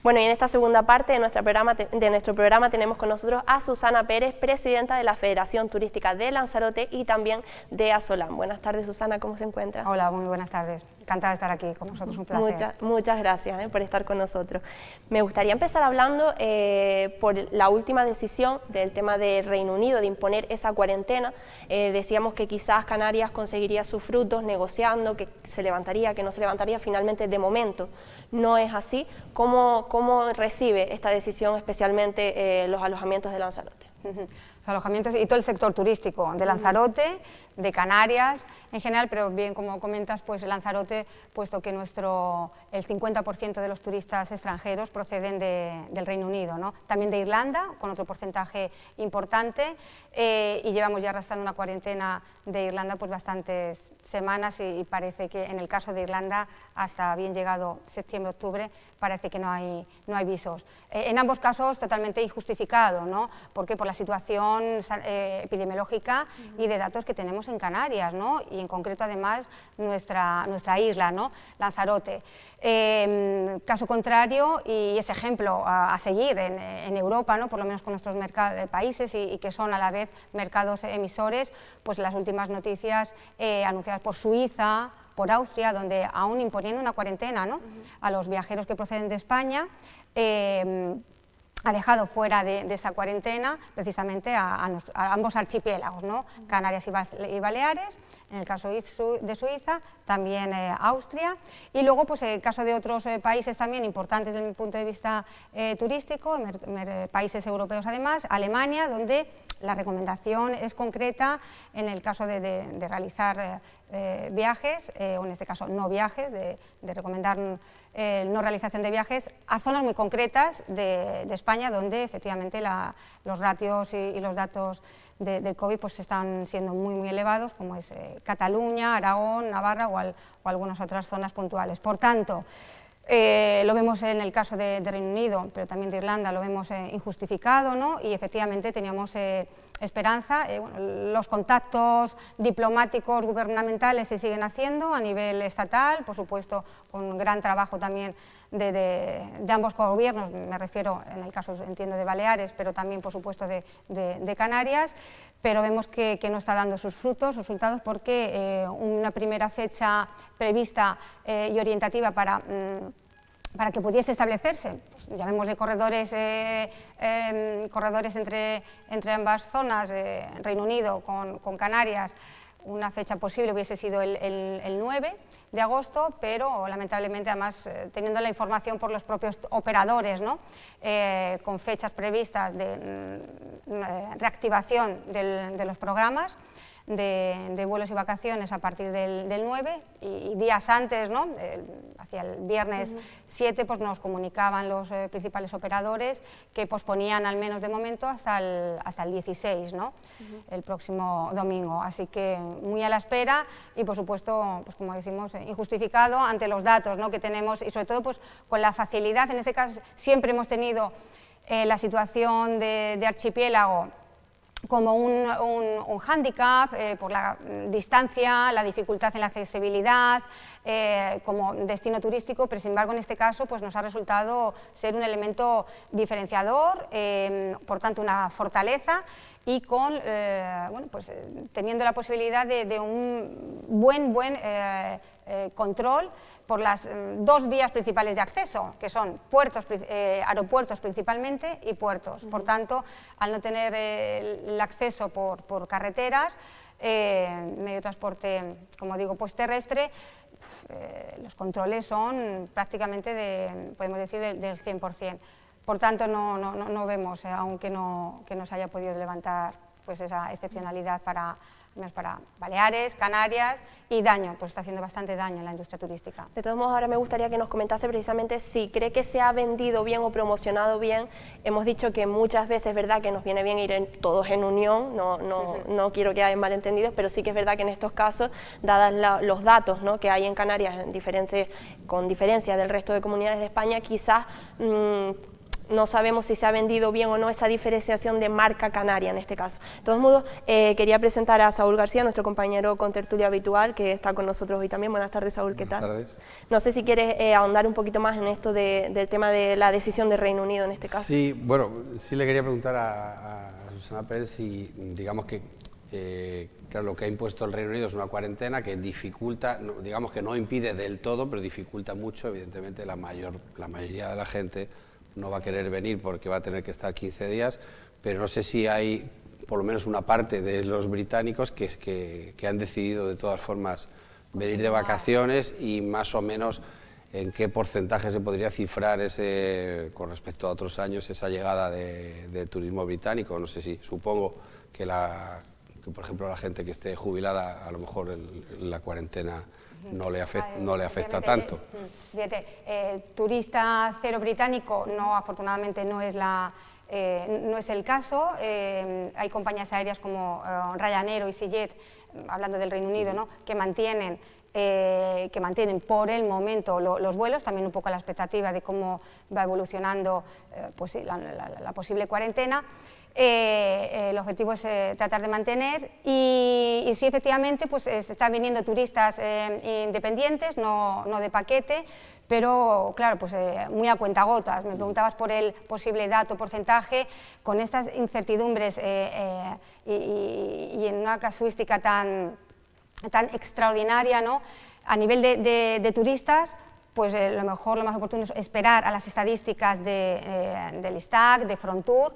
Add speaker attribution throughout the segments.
Speaker 1: Bueno, y en esta segunda parte de nuestro programa tenemos con nosotros a Susana Pérez, presidenta de la Federación Turística de Lanzarote y también de Asolam. Buenas tardes, Susana, ¿cómo se encuentra?
Speaker 2: Hola, muy buenas tardes. Encantada de estar aquí con vosotros, un placer.
Speaker 1: Muchas gracias por estar con nosotros. Me gustaría empezar hablando por la última decisión del tema de Reino Unido, de imponer esa cuarentena. Decíamos que quizás Canarias conseguiría sus frutos negociando, que se levantaría, que no se levantaría, finalmente de momento no es así. ¿Cómo recibe esta decisión especialmente los alojamientos de Lanzarote?
Speaker 2: Los alojamientos y todo el sector turístico de Lanzarote, de Canarias en general, pero bien, como comentas, pues Lanzarote, puesto que el 50% de los turistas extranjeros proceden del Reino Unido, ¿no? También de Irlanda, con otro porcentaje importante, y llevamos ya arrastrando una cuarentena de Irlanda pues bastantes semanas y parece que en el caso de Irlanda, hasta bien llegado septiembre-octubre, parece que no hay visos. En ambos casos totalmente injustificado, ¿no? Porque por la situación epidemiológica y de datos que tenemos en Canarias, ¿no? Y en concreto además nuestra isla, ¿no? Lanzarote. Caso contrario, y ese ejemplo a seguir en Europa, ¿no? Por lo menos con nuestros países y que son a la vez mercados emisores, pues las últimas noticias anunciadas por Suiza, por Austria, donde aún imponiendo una cuarentena, ¿no? A los viajeros que proceden de España, ha dejado fuera de esa cuarentena precisamente a ambos archipiélagos, ¿no? Canarias y Baleares, en el caso de Suiza, también Austria, y luego pues el caso de otros países también importantes desde mi punto de vista turístico, países europeos además, Alemania, donde la recomendación es concreta en el caso de realizar viajes, o en este caso no viajes, de recomendar no realización de viajes a zonas muy concretas de España, donde efectivamente los ratios y los datos del COVID pues están siendo muy elevados, como es Cataluña, Aragón, Navarra o algunas otras zonas puntuales. Por tanto, lo vemos en el caso de Reino Unido, pero también de Irlanda, lo vemos injustificado, ¿no? Y efectivamente teníamos esperanza. Los contactos diplomáticos gubernamentales se siguen haciendo a nivel estatal, por supuesto con gran trabajo también de ambos gobiernos, me refiero en el caso, entiendo, de Baleares, pero también por supuesto de Canarias, pero vemos que no está dando sus frutos, sus resultados, porque una primera fecha prevista y orientativa para que pudiese establecerse, pues, llamémosle corredores entre ambas zonas, Reino Unido con Canarias, una fecha posible hubiese sido el 9 de agosto, pero lamentablemente además teniendo la información por los propios operadores, ¿no? Con fechas previstas de reactivación de los programas de vuelos y vacaciones a partir del 9 y días antes, ¿no? Hacia el viernes 7, pues nos comunicaban los principales operadores que posponían al menos de momento hasta el 16, ¿no? El próximo domingo, así que muy a la espera y por supuesto, pues como decimos, injustificado ante los datos, ¿no? Que tenemos y sobre todo pues con la facilidad, en este caso siempre hemos tenido la situación de archipiélago como un hándicap por la distancia, la dificultad en la accesibilidad como destino turístico, pero sin embargo en este caso pues, nos ha resultado ser un elemento diferenciador, por tanto una fortaleza y con, teniendo la posibilidad de un buen control por las dos vías principales de acceso, que son aeropuertos principalmente y puertos. Por tanto, al no tener el acceso por carreteras, medio de transporte, como digo, pues terrestre, los controles son prácticamente, podemos decir, del 100%. Por tanto, no vemos, aunque no se haya podido levantar pues, esa excepcionalidad para Baleares, Canarias y pues está haciendo bastante daño en la industria turística.
Speaker 1: De todos modos, ahora me gustaría que nos comentase precisamente si cree que se ha vendido bien o promocionado bien. Hemos dicho que muchas veces es verdad que nos viene bien ir todos en unión, no quiero que haya malentendidos, pero sí que es verdad que en estos casos, dadas los datos, ¿no? Que hay en Canarias, con diferencia del resto de comunidades de España, quizás no sabemos si se ha vendido bien o no esa diferenciación de marca canaria en este caso. De todos modos, quería presentar a Saúl García, nuestro compañero contertulio habitual, que está con nosotros hoy también. Buenas tardes, Saúl, ¿qué tal?
Speaker 3: Buenas tardes.
Speaker 1: No sé si quieres ahondar un poquito más en esto del tema de la decisión de Reino Unido en este caso.
Speaker 3: Sí, bueno, sí le quería preguntar a Susana Pérez si, digamos que, claro, lo que ha impuesto el Reino Unido es una cuarentena que dificulta, digamos que no impide del todo, pero dificulta mucho. Evidentemente la mayoría de la gente no va a querer venir porque va a tener que estar 15 días, pero no sé si hay por lo menos una parte de los británicos que han decidido de todas formas venir de vacaciones, y más o menos en qué porcentaje se podría cifrar con respecto a otros años esa llegada de turismo británico. No sé si, supongo que por ejemplo la gente que esté jubilada, a lo mejor la cuarentena no le afecta tanto.
Speaker 2: Fíjate, turista cero británico, no, afortunadamente no es el caso. Hay compañías aéreas como Ryanair o EasyJet, hablando del Reino Unido, ¿no?, que mantienen por el momento los vuelos, también un poco a la expectativa de cómo va evolucionando pues sí, la posible cuarentena. El objetivo es tratar de mantener, y sí, efectivamente, pues se están viniendo turistas independientes, no de paquete, pero claro, pues muy a cuentagotas. Me preguntabas por el posible dato, porcentaje. Con estas incertidumbres y en una casuística tan extraordinaria, ¿no?, a nivel de turistas, pues lo más oportuno es esperar a las estadísticas del ISTAC, de Frontour,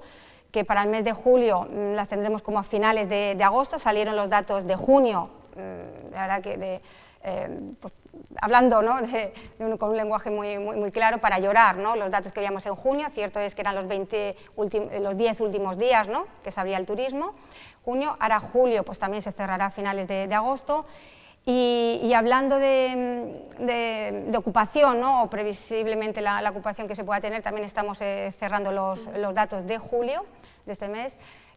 Speaker 2: que para el mes de julio las tendremos como a finales de agosto. Salieron los datos de junio, la verdad que pues, hablando, ¿no?, con un lenguaje muy claro, para llorar, ¿no?, los datos que veíamos en junio. Cierto es que eran los 10 últimos días, ¿no?, que se abría el turismo, junio. Ahora julio pues también se cerrará a finales de agosto. Y hablando de ocupación, ¿no?, o previsiblemente la ocupación que se pueda tener, también estamos cerrando los datos de julio de este mes,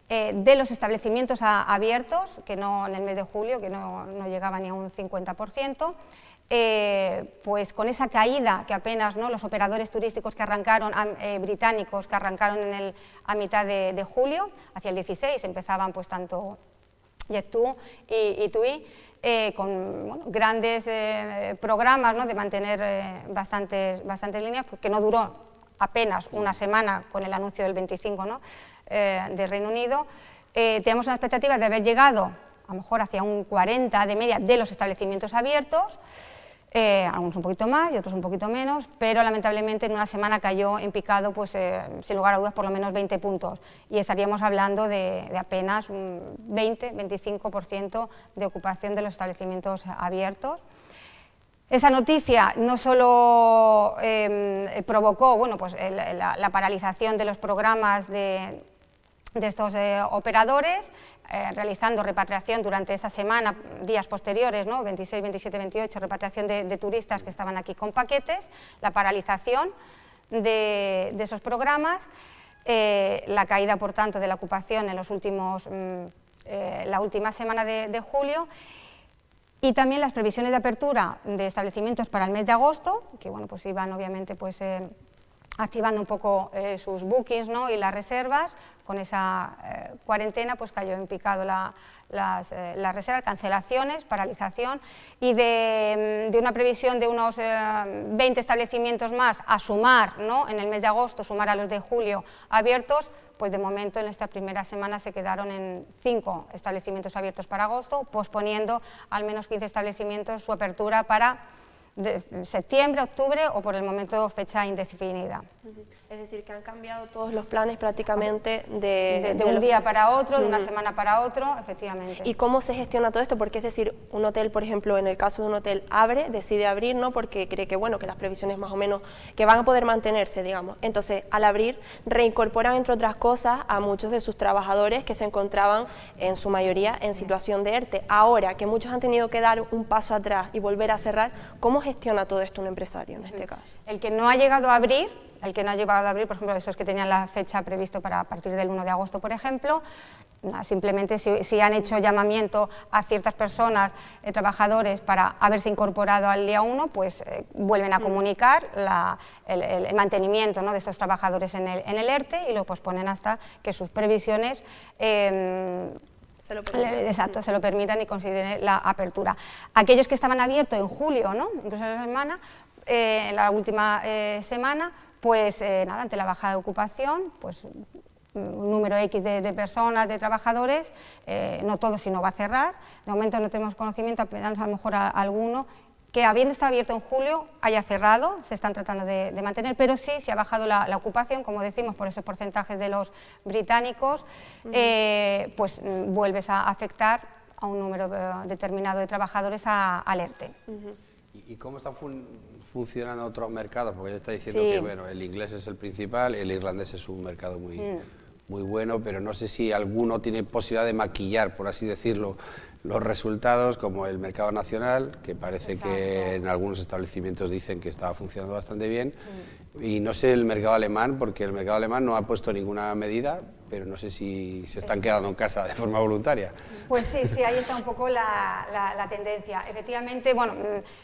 Speaker 2: de los establecimientos abiertos, que no en el mes de julio, que no llegaba ni a un 50%, pues con esa caída que apenas, ¿no?, los operadores turísticos que arrancaron, británicos, que arrancaron a mitad de julio, hacia el 16, empezaban pues tanto Jet2 y TUI, con grandes programas, ¿no?, de mantener bastantes líneas, porque no duró apenas una semana con el anuncio del 25, ¿no?, de Reino Unido. Tenemos una expectativa de haber llegado a lo mejor hacia un 40 de media de los establecimientos abiertos, algunos un poquito más y otros un poquito menos, pero lamentablemente en una semana cayó en picado, pues sin lugar a dudas, por lo menos 20 puntos, y estaríamos hablando de apenas un 20-25% de ocupación de los establecimientos abiertos. Esa noticia no solo provocó, bueno, pues la paralización de los programas de estos operadores, realizando repatriación durante esa semana, días posteriores, ¿no?, 26, 27, 28, repatriación de turistas que estaban aquí con paquetes, la paralización de esos programas, la caída, por tanto, de la ocupación en la última semana de julio, y también las previsiones de apertura de establecimientos para el mes de agosto, que bueno, pues iban obviamente pues activando un poco sus bookings, ¿no?, y las reservas. Con esa cuarentena pues cayó en picado las reservas, cancelaciones, paralización, y de una previsión de unos 20 establecimientos más a sumar, ¿no?, en el mes de agosto, sumar a los de julio abiertos, pues de momento en esta primera semana se quedaron en 5 establecimientos abiertos para agosto, posponiendo al menos 15 establecimientos su apertura para septiembre, octubre o por el momento fecha indefinida.
Speaker 1: Es decir, que han cambiado todos los planes prácticamente de
Speaker 2: un día para otro, de una semana para otro, efectivamente.
Speaker 1: ¿Y cómo se gestiona todo esto? Porque es decir, un hotel, por ejemplo, en el caso de un hotel decide abrir, ¿no?, porque cree que, bueno, que las previsiones más o menos que van a poder mantenerse, digamos. Entonces, al abrir, reincorporan, entre otras cosas, a muchos de sus trabajadores que se encontraban, en su mayoría, en situación de ERTE. Ahora que muchos han tenido que dar un paso atrás y volver a cerrar, ¿cómo gestiona todo esto un empresario en este caso?
Speaker 2: El que no ha llegado a abrir el que no ha llegado a abrir, por ejemplo, esos que tenían la fecha prevista para a partir del 1 de agosto, por ejemplo, simplemente si han hecho llamamiento a ciertas personas, trabajadores, para haberse incorporado al día 1, pues vuelven a comunicar el mantenimiento, ¿no?, de estos trabajadores en el ERTE y lo posponen hasta que sus previsiones se lo permitan y consideren la apertura. Aquellos que estaban abiertos en julio, ¿no?, incluso en la última semana, pues nada, ante la baja de ocupación, pues un número X de personas, de trabajadores, no todo, sino va a cerrar. De momento no tenemos conocimiento, apenas a lo mejor alguno, que habiendo estado abierto en julio haya cerrado, se están tratando de mantener, pero sí se ha bajado la ocupación, como decimos, por esos porcentajes de los británicos, pues vuelves a afectar a un número determinado de trabajadores al ERTE.
Speaker 3: ¿Y cómo están funcionando otros mercados? Porque ya está diciendo que bueno, el inglés es el principal, el irlandés es un mercado muy bueno, pero no sé si alguno tiene posibilidad de maquillar, por así decirlo, los resultados, como el mercado nacional, que parece que en algunos establecimientos dicen que está funcionando bastante bien, y no sé el mercado alemán, porque el mercado alemán no ha puesto ninguna medida, pero no sé si se están quedando en casa de forma voluntaria.
Speaker 2: Pues sí, ahí está un poco la tendencia. Efectivamente, bueno,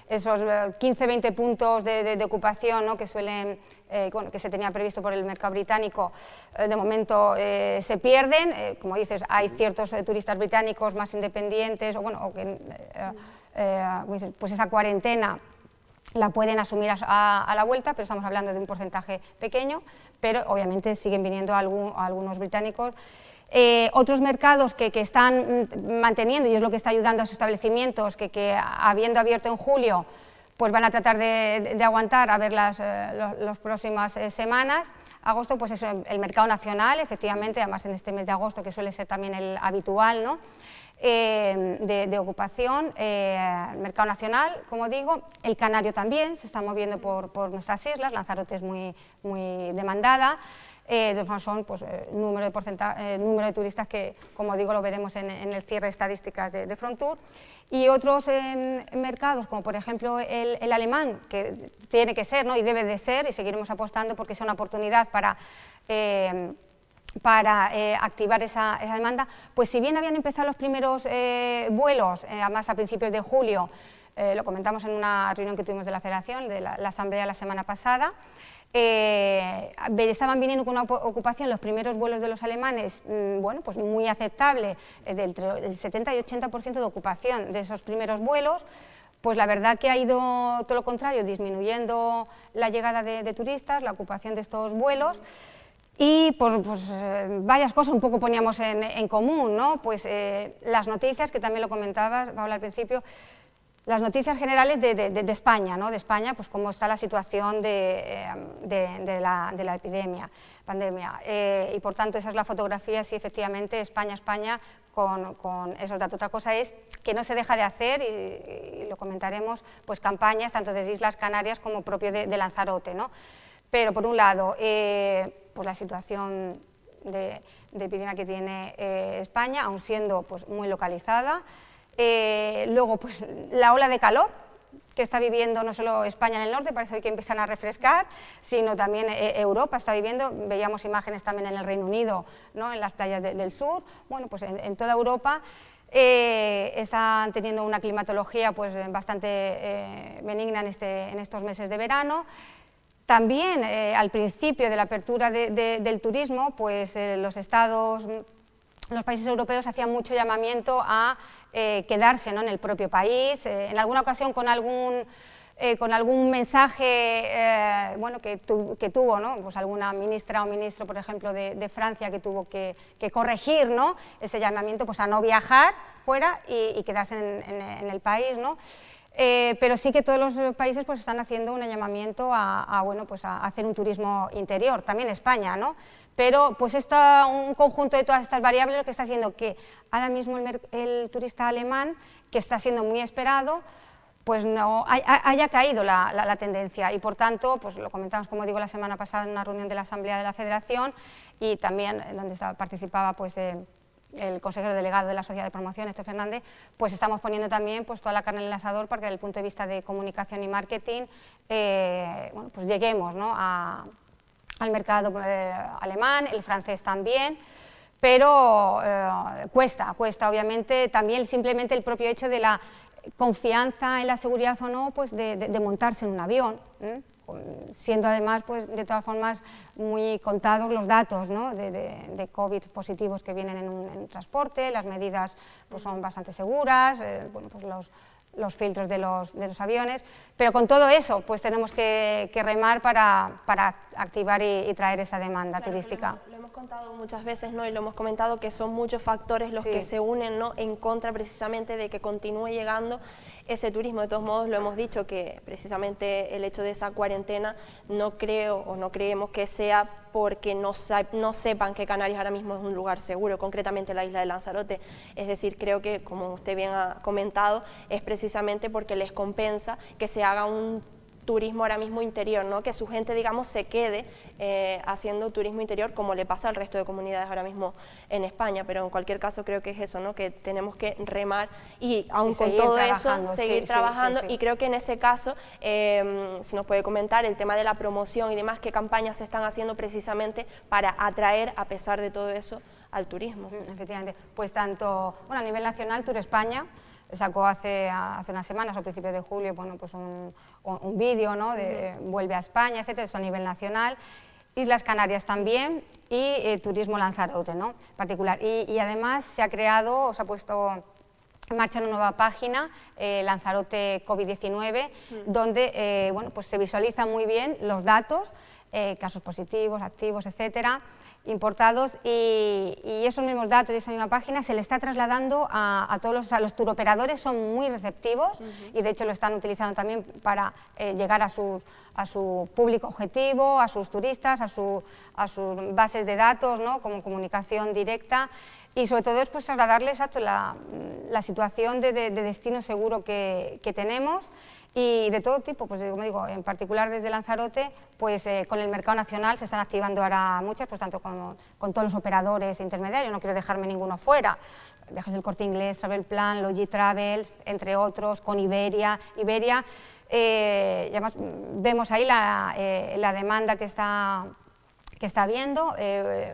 Speaker 2: esos 15-20 puntos de ocupación, ¿no?, que suelen, que se tenía previsto por el mercado británico, de momento se pierden. Como dices, hay ciertos turistas británicos más independientes, o bueno, pues esa cuarentena la pueden asumir a la vuelta, pero estamos hablando de un porcentaje pequeño, pero obviamente siguen viniendo algunos británicos. Otros mercados que están manteniendo, y es lo que está ayudando a sus establecimientos, que habiendo abierto en julio, pues van a tratar de aguantar a ver las próximas semanas. Agosto, pues eso, el mercado nacional, efectivamente, además en este mes de agosto, que suele ser también el habitual, ¿no?, de ocupación, el mercado nacional, como digo, el canario también, se está moviendo por nuestras islas, Lanzarote es muy demandada, son pues, número de turistas que, como digo, lo veremos en el cierre de estadísticas de Frontour, y otros mercados, como por ejemplo el alemán, que tiene que ser, ¿no?, y debe de ser, y seguiremos apostando porque es una oportunidad para activar esa demanda, pues si bien habían empezado los primeros vuelos, además a principios de julio, lo comentamos en una reunión que tuvimos de la Federación, de la Asamblea la semana pasada, estaban viniendo con una ocupación los primeros vuelos de los alemanes, bueno, pues muy aceptable, entre el 70 y 80% de ocupación de esos primeros vuelos. Pues la verdad que ha ido todo lo contrario, disminuyendo la llegada de turistas, la ocupación de estos vuelos. Y pues varias cosas un poco poníamos en común, ¿no? Pues las noticias, que también lo comentabas, Paula, al principio, las noticias generales de España, ¿no?, de España, pues cómo está la situación de la pandemia. Y por tanto esa es la fotografía, sí, efectivamente, España con esos datos. Otra cosa es que no se deja de hacer, y lo comentaremos, pues campañas tanto desde Islas Canarias como propio de Lanzarote, ¿no? Pero por un lado, pues la situación de epidemia que tiene España, aun siendo pues muy localizada. Luego, pues la ola de calor que está viviendo no solo España en el norte, parece que empiezan a refrescar, sino también Europa está viviendo, veíamos imágenes también en el Reino Unido, ¿no?, en las playas del sur, bueno, pues en toda Europa están teniendo una climatología pues bastante benigna en estos meses de verano. También al principio de la apertura del turismo, pues los países europeos hacían mucho llamamiento a quedarse, ¿no?, en el propio país, en alguna ocasión con algún mensaje bueno, que tuvo, ¿no?, pues alguna ministra o ministro, por ejemplo, de Francia, que tuvo que corregir, ¿no?, ese llamamiento pues a no viajar fuera y quedarse en el país, ¿no? Pero sí que todos los países pues están haciendo un llamamiento bueno, pues a hacer un turismo interior, también España, ¿no? Pero pues un conjunto de todas estas variables lo que está haciendo que ahora mismo el turista alemán, que está siendo muy esperado, pues no haya caído la tendencia, y por tanto, pues lo comentamos, como digo, la semana pasada en una reunión de la Asamblea de la Federación, y también donde participaba pues el consejero delegado de la Sociedad de Promoción, Héctor Fernández, pues estamos poniendo también pues toda la carne en el asador para que desde el punto de vista de comunicación y marketing, bueno, pues lleguemos, ¿no?, a al mercado alemán, el francés también, pero cuesta obviamente también simplemente el propio hecho de la confianza en la seguridad o no, pues de montarse en un avión, siendo además, pues de todas formas, muy contados los datos, ¿no?, de COVID positivos que vienen en un transporte, las medidas pues son bastante seguras, bueno, pues los filtros de los aviones, pero con todo eso pues tenemos que remar para activar y traer esa demanda turística.
Speaker 1: Lo hemos contado muchas veces, ¿no?, y lo hemos comentado, que son muchos factores los que se unen, ¿no?, en contra precisamente de que continúe llegando ese turismo. De todos modos, lo hemos dicho, que precisamente el hecho de esa cuarentena no creemos que sea porque no sepan que Canarias ahora mismo es un lugar seguro, concretamente la isla de Lanzarote. Es decir, creo que, como usted bien ha comentado, es precisamente porque les compensa que se haga un turismo ahora mismo interior, ¿no?, que su gente, digamos, se quede haciendo turismo interior, como le pasa al resto de comunidades ahora mismo en España. Pero en cualquier caso creo que es eso, ¿no?, que tenemos que remar y aún con todo eso seguir trabajando. Y creo que en ese caso, si nos puede comentar el tema de la promoción y demás, qué campañas se están haciendo precisamente para atraer, a pesar de todo eso, al turismo.
Speaker 2: Efectivamente, pues tanto, bueno, a nivel nacional, Tour España sacó hace unas semanas, a principios de julio, bueno, pues un vídeo, ¿no?, de Vuelve a España, etcétera, eso a nivel nacional. Islas Canarias también, y Turismo Lanzarote, ¿no?, en particular. Y además se ha creado, se ha puesto en marcha una nueva página, Lanzarote COVID-19, donde bueno, pues se visualizan muy bien los datos, casos positivos, activos, etcétera, importados, y esos mismos datos de esa misma página se le está trasladando a todos los turoperadores. Son muy receptivos y de hecho lo están utilizando también para llegar a su público objetivo, a sus turistas, a sus bases de datos, ¿no?, como comunicación directa, y sobre todo es pues trasladarles la situación de destino seguro que tenemos, y de todo tipo, pues como digo, en particular desde Lanzarote, pues con el mercado nacional se están activando ahora muchas, pues tanto con todos los operadores intermediarios, no quiero dejarme ninguno fuera, Viajes del Corte Inglés, Travel Plan, Logitravel, entre otros, con Iberia, y además vemos ahí la demanda que está habiendo,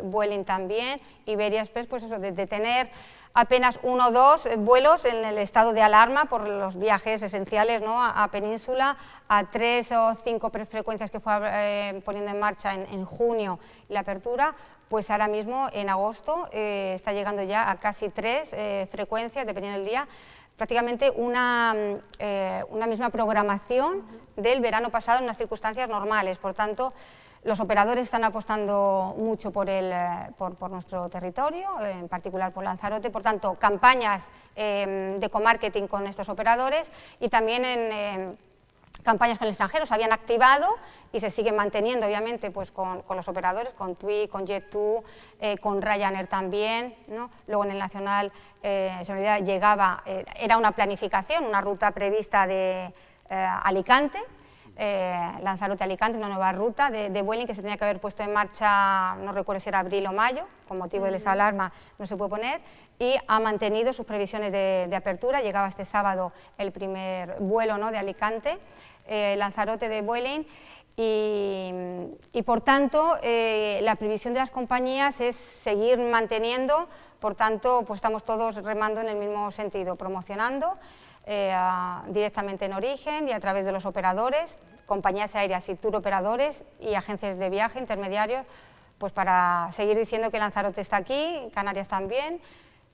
Speaker 2: Vueling también, Iberia Express, pues eso, de tener apenas 1 o 2 vuelos en el estado de alarma por los viajes esenciales, ¿no?, a Península, a 3 o 5 frecuencias que fue poniendo en marcha en junio la apertura, pues ahora mismo en agosto está llegando ya a casi 3 frecuencias, dependiendo del día, prácticamente una misma programación del verano pasado en unas circunstancias normales. Por tanto, los operadores están apostando mucho por nuestro territorio, en particular por Lanzarote, por tanto, campañas de co-marketing con estos operadores, y también en campañas con el extranjero se habían activado y se siguen manteniendo, obviamente, pues con los operadores, con TUI, con Jet2, con Ryanair también, ¿no? Luego en el nacional seguridad llegaba, era una planificación, una ruta prevista de Alicante, Lanzarote-Alicante, una nueva ruta de Vueling que se tenía que haber puesto en marcha, no recuerdo si era abril o mayo, con motivo de esa alarma no se puede poner, y ha mantenido sus previsiones de apertura. Llegaba este sábado el primer vuelo, ¿no?, de Alicante, Lanzarote de Vueling, y por tanto la previsión de las compañías es seguir manteniendo, por tanto pues estamos todos remando en el mismo sentido, promocionando directamente en origen y a través de los operadores, compañías aéreas y tour operadores y agencias de viaje intermediarios, pues para seguir diciendo que Lanzarote está aquí, Canarias también,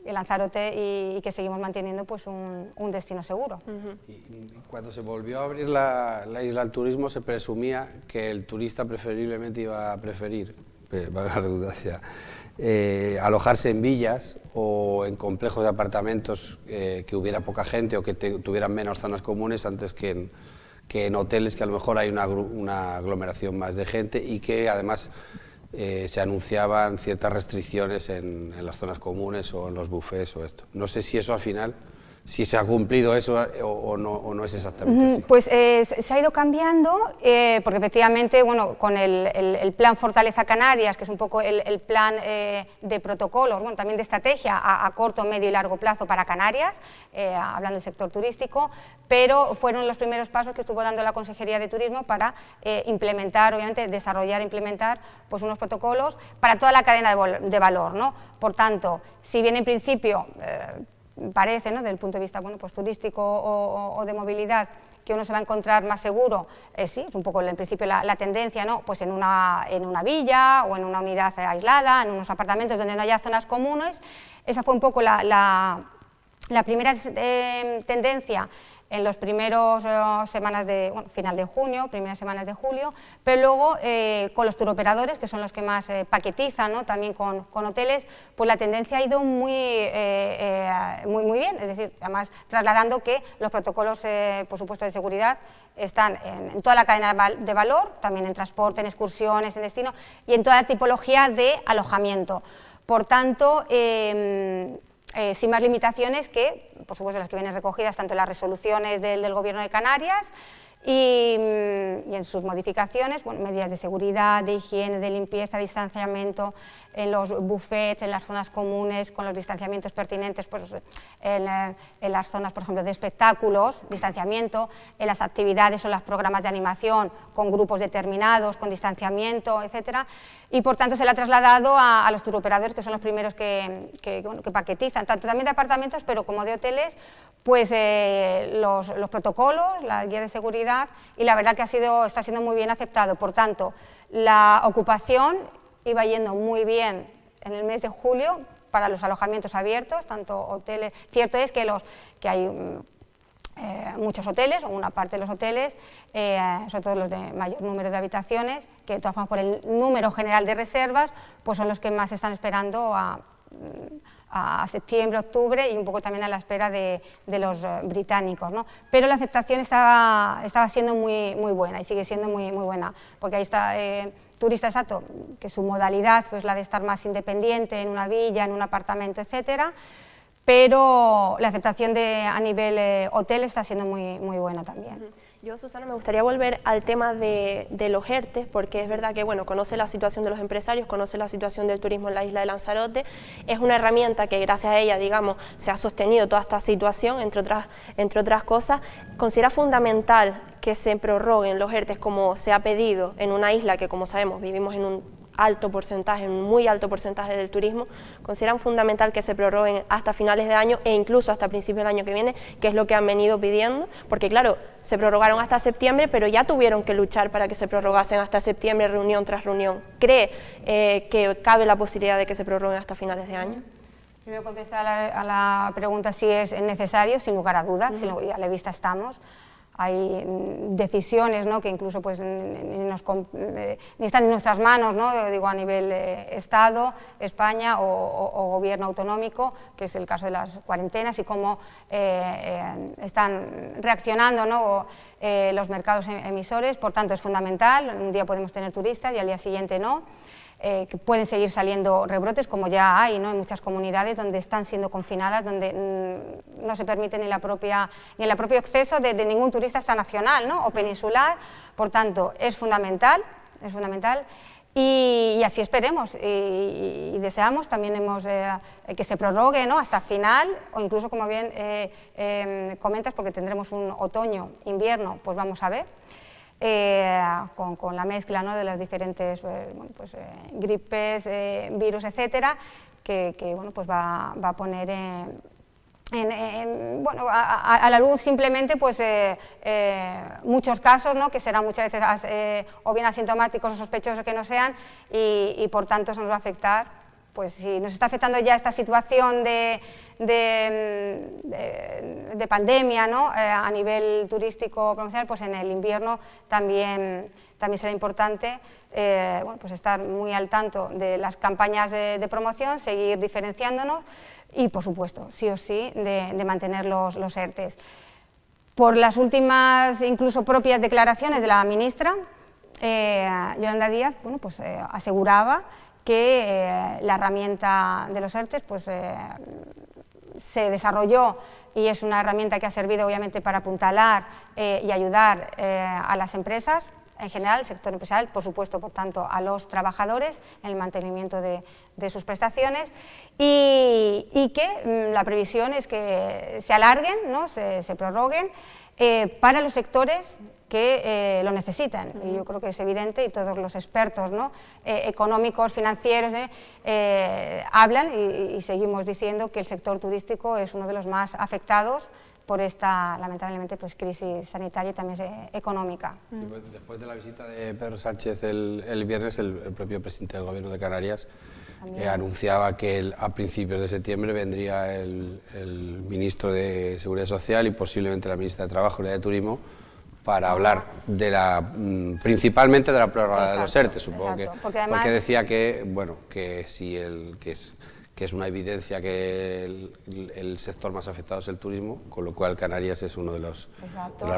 Speaker 2: Lanzarote, y que seguimos manteniendo pues un destino seguro.
Speaker 3: Y cuando se volvió a abrir la isla al turismo, se presumía que el turista preferiblemente iba a preferir, valga la redundancia, alojarse en villas o en complejos de apartamentos que hubiera poca gente o que tuvieran menos zonas comunes antes que en hoteles que a lo mejor hay una aglomeración más de gente, y que además se anunciaban ciertas restricciones en las zonas comunes o en los bufés o esto. No sé si eso al final si se ha cumplido eso o no es exactamente así.
Speaker 2: Pues se ha ido cambiando, porque efectivamente, bueno, con el plan Fortaleza Canarias, que es un poco el plan de protocolos, bueno, también de estrategia a corto, medio y largo plazo para Canarias, hablando del sector turístico, pero fueron los primeros pasos que estuvo dando la Consejería de Turismo para implementar, obviamente, desarrollar e implementar pues, unos protocolos para toda la cadena de valor, ¿no? Por tanto, si bien en principio parece, ¿no?, desde el punto de vista bueno, pues, turístico o de movilidad, que uno se va a encontrar más seguro, sí, es un poco en principio la tendencia, ¿no?, pues en una villa o en una unidad aislada, en unos apartamentos donde no haya zonas comunes. Esa fue un poco la primera tendencia en los primeros semanas de, bueno, final de junio, primeras semanas de julio, pero luego con los turoperadores, que son los que más paquetizan, ¿no?, también con hoteles, pues la tendencia ha ido muy bien, es decir, además trasladando que los protocolos, por supuesto, de seguridad están en toda la cadena de valor, también en transporte, en excursiones, en destino y en toda tipología de alojamiento. Por tanto, sin más limitaciones que, por supuesto, las que vienen recogidas tanto en las resoluciones del Gobierno de Canarias y en sus modificaciones, bueno, medidas de seguridad, de higiene, de limpieza, de distanciamiento, en los buffets, en las zonas comunes, con los distanciamientos pertinentes, pues, en las zonas, por ejemplo, de espectáculos, distanciamiento, en las actividades o los programas de animación con grupos determinados, con distanciamiento, etcétera. Y por tanto se le ha trasladado a los turoperadores, que son los primeros que paquetizan, tanto también de apartamentos, pero como de hoteles, pues los protocolos, la guía de seguridad, y la verdad que está siendo muy bien aceptado. Por tanto, la ocupación iba yendo muy bien en el mes de julio para los alojamientos abiertos, tanto hoteles. Cierto es que hay muchos hoteles, o una parte de los hoteles, sobre todo los de mayor número de habitaciones, que de todas formas por el número general de reservas, pues son los que más están esperando a septiembre, octubre y un poco también a la espera de los británicos, ¿no? Pero la aceptación estaba siendo muy buena y sigue siendo muy buena, porque ahí está turista exacto, que su modalidad pues la de estar más independiente en una villa, en un apartamento, etcétera, pero la aceptación a nivel hotel está siendo muy buena también.
Speaker 1: Yo, Susana, me gustaría volver al tema de los ERTE, porque es verdad que, bueno, conoce la situación de los empresarios, conoce la situación del turismo en la isla de Lanzarote, es una herramienta que gracias a ella, digamos, se ha sostenido toda esta situación, entre otras cosas. ¿Considera fundamental que se prorroguen los ERTE como se ha pedido en una isla que, como sabemos, vivimos en un muy alto porcentaje del turismo? ¿Consideran fundamental que se prorroguen hasta finales de año e incluso hasta principios del año que viene, que es lo que han venido pidiendo? Porque claro, se prorrogaron hasta septiembre, pero ya tuvieron que luchar para que se prorrogasen hasta septiembre, reunión tras reunión. ¿Cree que cabe la posibilidad de que se prorroguen hasta finales de año?
Speaker 2: Primero contestar a la pregunta si es necesario, sin lugar a dudas, si a la vista estamos. Hay decisiones, ¿no?, que incluso pues, ni están en nuestras manos, ¿no?, digo, a nivel Estado, España o gobierno autonómico, que es el caso de las cuarentenas y cómo están reaccionando, ¿no?, los mercados emisores. Por tanto, es fundamental. Un día podemos tener turistas y al día siguiente no. Que pueden seguir saliendo rebrotes, como ya hay, ¿no?, en muchas comunidades donde están siendo confinadas, donde no se permite ni el propio acceso de ningún turista hasta nacional, ¿no?, o peninsular. Por tanto, es fundamental y así esperemos y deseamos. También que se prorrogue, ¿no?, hasta final, o incluso, como bien comentas, porque tendremos un otoño, invierno, pues vamos a ver. Con la mezcla, ¿no?, de las diferentes gripes, virus, etcétera, que bueno, pues va a poner a la luz simplemente pues, muchos casos, ¿no?, que serán muchas veces o bien asintomáticos o sospechosos que no sean, y por tanto eso nos va a afectar. Pues si nos está afectando ya esta situación de pandemia, ¿no?, a nivel turístico promocional, pues en el invierno también será importante bueno, pues estar muy al tanto de las campañas de promoción, seguir diferenciándonos y, por supuesto, sí o sí, de mantener los ERTEs. Por las últimas, incluso propias declaraciones de la ministra, Yolanda Díaz, bueno, pues, aseguraba que la herramienta de los ERTEs pues, se desarrolló y es una herramienta que ha servido obviamente para apuntalar y ayudar a las empresas, en general, el sector empresarial, por supuesto, por tanto, a los trabajadores en el mantenimiento de sus prestaciones y que la previsión es que se alarguen, ¿no? se prorroguen para los sectores que lo necesitan. Y yo creo que es evidente y todos los expertos, ¿no? Económicos, financieros, hablan y seguimos diciendo que el sector turístico es uno de los más afectados por esta, lamentablemente, pues, crisis sanitaria y también económica.
Speaker 3: Sí, pues, después de la visita de Pedro Sánchez el viernes, el propio presidente del Gobierno de Canarias anunciaba que a principios de septiembre vendría el ministro de Seguridad Social y posiblemente la ministra de Trabajo y la de Turismo para hablar principalmente de la prórroga de los ERTE, supongo que, porque decía que, bueno, que si que es una evidencia que el sector más afectado es el turismo, con lo cual Canarias es uno de las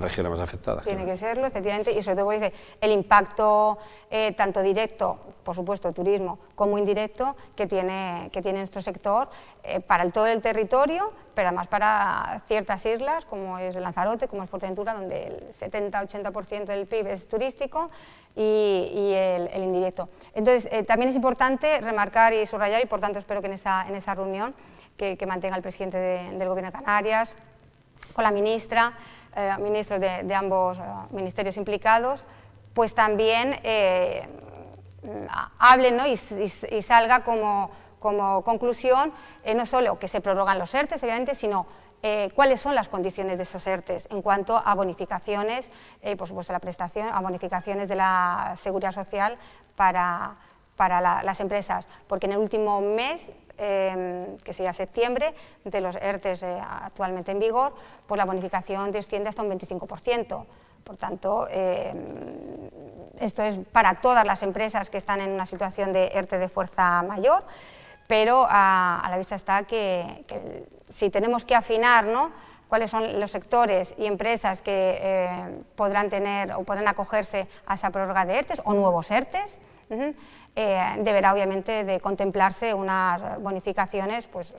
Speaker 3: regiones más afectadas.
Speaker 2: Tiene que serlo, efectivamente, y sobre todo el impacto tanto directo, por supuesto, el turismo, como indirecto que tiene nuestro sector para todo el territorio, pero además para ciertas islas, como es Lanzarote, como es Fuerteventura, donde el 70-80% del PIB es turístico, y el indirecto. Entonces, también es importante remarcar y subrayar, y por tanto espero que en esa reunión que mantenga el presidente del Gobierno de Canarias, con la ministra, ministros de ambos ministerios implicados, pues también hablen, ¿no? y salga como conclusión no solo que se prorrogan los ERTE, obviamente, sino cuáles son las condiciones de esos ERTE en cuanto a bonificaciones, por supuesto la prestación, a bonificaciones de la Seguridad Social para las empresas, porque en el último mes, que sería septiembre, de los ERTE actualmente en vigor, pues la bonificación desciende hasta un 25%. Por tanto, esto es para todas las empresas que están en una situación de ERTE de fuerza mayor, pero a la vista está que si tenemos que afinar, ¿no?, cuáles son los sectores y empresas que podrán tener o podrán acogerse a esa prórroga de ERTE o nuevos ERTE, deberá obviamente de contemplarse unas bonificaciones pues,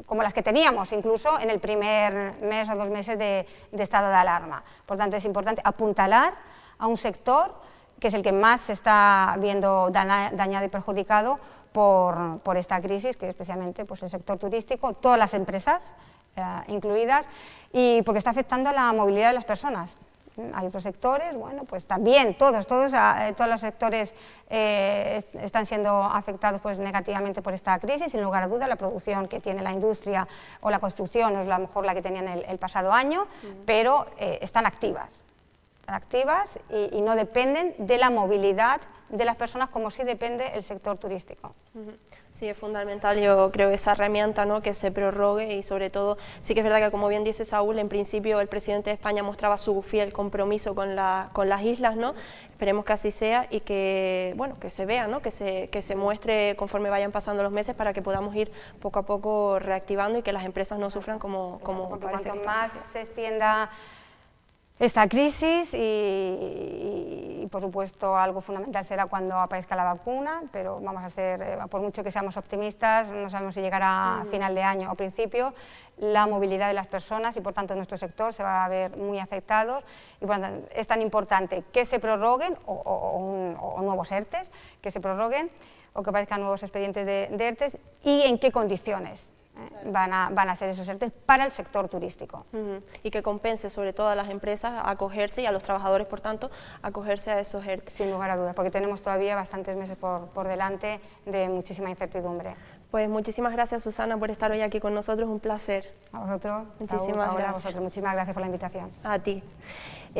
Speaker 2: como las que teníamos incluso en el primer mes o 2 meses de estado de alarma. Por tanto, es importante apuntalar a un sector que es el que más se está viendo dañado y perjudicado por esta crisis, que especialmente pues, el sector turístico, todas las empresas incluidas, y porque está afectando a la movilidad de las personas. Hay otros sectores, bueno, pues también todos los sectores están siendo afectados pues, negativamente por esta crisis, sin lugar a duda. La producción que tiene la industria o la construcción no es a lo mejor la que tenían el pasado año, pero están activas y no dependen de la movilidad de las personas como sí depende el sector turístico.
Speaker 1: Sí, es fundamental, yo creo, esa herramienta, ¿no?, que se prorrogue y sobre todo, sí que es verdad que como bien dice Saúl, en principio el presidente de España mostraba su fiel compromiso con las islas, ¿no? Esperemos que así sea y que, bueno, que se vea, ¿no?, que se muestre conforme vayan pasando los meses para que podamos ir poco a poco reactivando y que las empresas no sufran como parece.
Speaker 2: Cuanto más se extienda esta crisis y por supuesto algo fundamental será cuando aparezca la vacuna, pero vamos a ser, por mucho que seamos optimistas, no sabemos si llegará a final de año o principio, la movilidad de las personas y por tanto nuestro sector se va a ver muy afectados y por tanto es tan importante que se prorroguen o nuevos ERTE, que se prorroguen o que aparezcan nuevos expedientes de ERTE y en qué condiciones van a ser esos ERTE para el sector turístico.
Speaker 1: Y que compense sobre todo a las empresas a acogerse y a los trabajadores, por tanto, acogerse a esos ERTE.
Speaker 2: Sin lugar a dudas, porque tenemos todavía bastantes meses por delante de muchísima incertidumbre.
Speaker 1: Pues muchísimas gracias, Susana, por estar hoy aquí con nosotros, un placer.
Speaker 2: A vosotros,
Speaker 1: muchísimas gracias.
Speaker 2: Muchísimas gracias por la invitación.
Speaker 1: A ti.